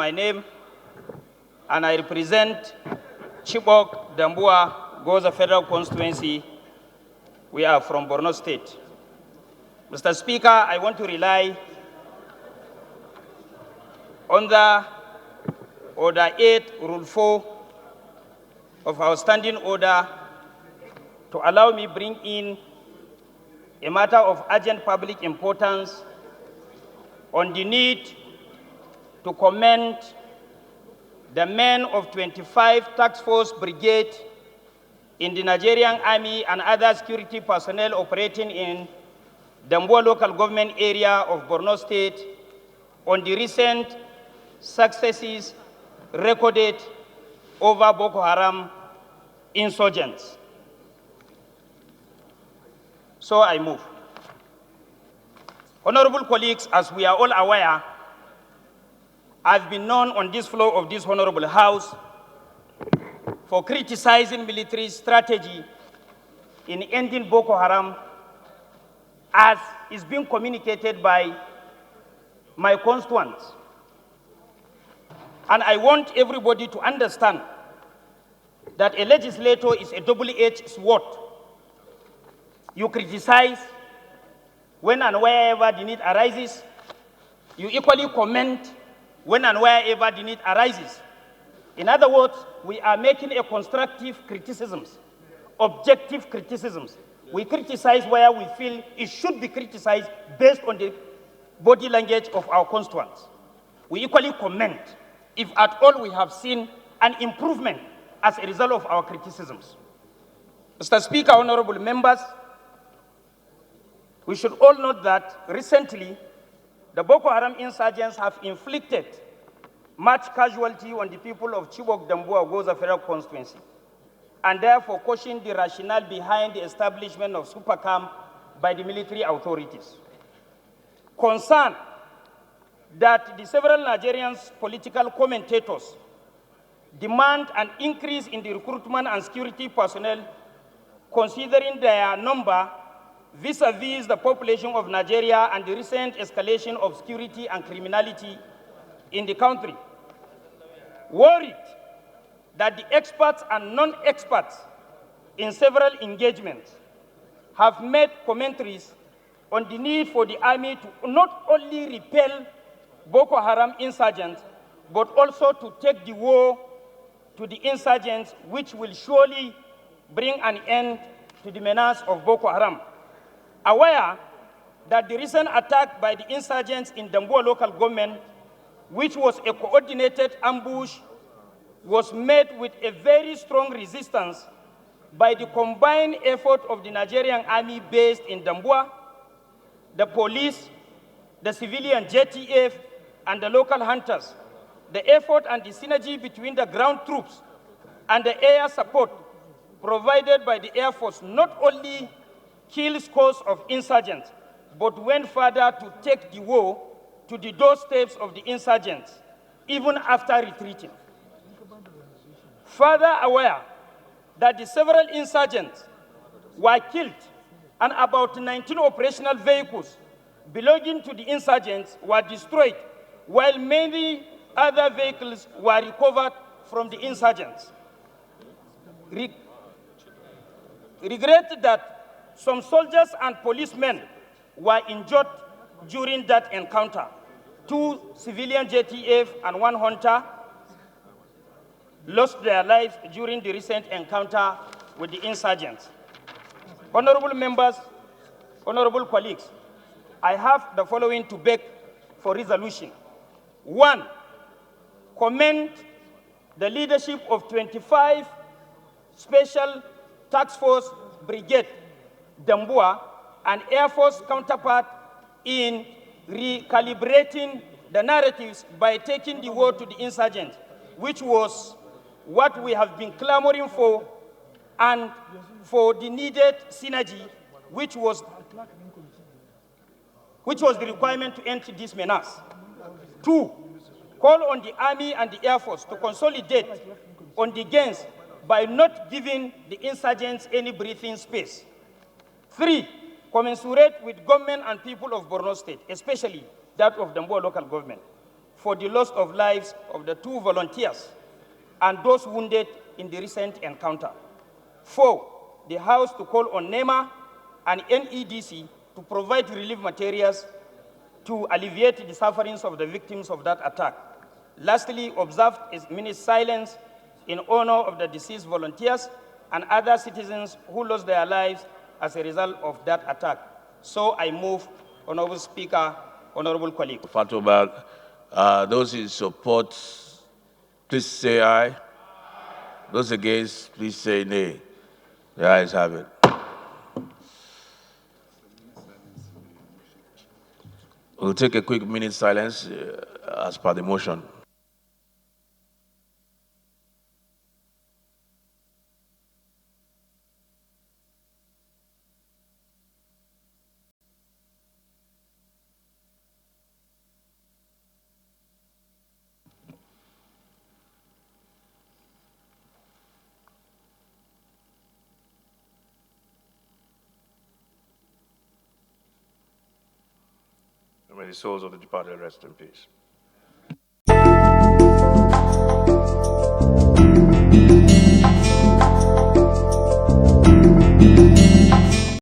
my name, and I represent Chibok, Dambuwa, Goza Federal Constituency. We are from Borno State. Mr. Speaker, I want to rely on the Order 8, Rule 4 of our standing order to allow me bring in a matter of urgent public importance on the need to commend the men of 25 Task Force Brigade in the Nigerian Army and other security personnel operating in Dambuwa local government area of Borno State on the recent successes recorded over Boko Haram insurgents. So I move. Honorable colleagues, as we are all aware, I've been known on this floor of this honorable house for criticizing military strategy in ending Boko Haram, as is being communicated by my constituents. And I want everybody to understand that a legislator is a double-edged sword. You criticize when and wherever the need arises. You equally comment when and wherever the need arises. In other words, we are making a constructive criticisms, objective criticisms. We criticize where we feel it should be criticized based on the body language of our constituents. We equally comment if at all we have seen an improvement as a result of our criticisms. Mr. Speaker, honorable members, we should all note that recently, the Boko Haram insurgents have inflicted much casualty on the people of Chibok, Dambuwa, Goza Federal Constituency, and therefore caution the rationale behind the establishment of super camp by the military authorities. Concern that the several Nigerian political commentators demand an increase in the recruitment and security personnel, considering their number vis-a-vis the population of Nigeria and the recent escalation of security and criminality in the country. Worried that the experts and non-experts in several engagements have made commentaries on the need for the army to not only repel Boko Haram insurgents, but also to take the war to the insurgents, which will surely bring an end to the menace of Boko Haram. Aware that the recent attack by the insurgents in Dambuwa local government, which was a coordinated ambush, was met with a very strong resistance by the combined effort of the Nigerian army based in Dambuwa, the police, the civilian JTF, and the local hunters. The effort and the synergy between the ground troops and the air support provided by the Air Force not only killed scores of insurgents, but went further to take the war to the doorsteps of the insurgents, even after retreating. Further aware that the several insurgents were killed and about 19 operational vehicles belonging to the insurgents were destroyed, while many other vehicles were recovered from the insurgents. Regret that some soldiers and policemen were injured during that encounter. 2 civilian JTF and 1 hunter lost their lives during the recent encounter with the insurgents. Honorable members, honorable colleagues, I have the following to beg for resolution. 1, commend the leadership of 25 Special Task Force Brigade, Dambuwa, and Air Force counterpart in recalibrating the narratives by taking the war to the insurgents, which was what we have been clamoring for, and for the needed synergy, which was the requirement to end this menace. 2, call on the Army and the Air Force to consolidate on the gains by not giving the insurgents any breathing space. 3, commensurate with government and people of Borno State, especially that of Dambuwa local government. for the loss of lives of the 2 volunteers and those wounded in the recent encounter. 4, the House to call on NEMA and NEDC to provide relief materials to alleviate the sufferings of the victims of that attack. Lastly, observe a minute's silence in honor of the deceased volunteers and other citizens who lost their lives as a result of that attack. So I move, Honorable Speaker, honorable colleague. Fatobag, those in support, please say aye. Those against, please say nay. The ayes have it. We'll take a quick minute silence as per the motion. May the souls of the departed rest in peace.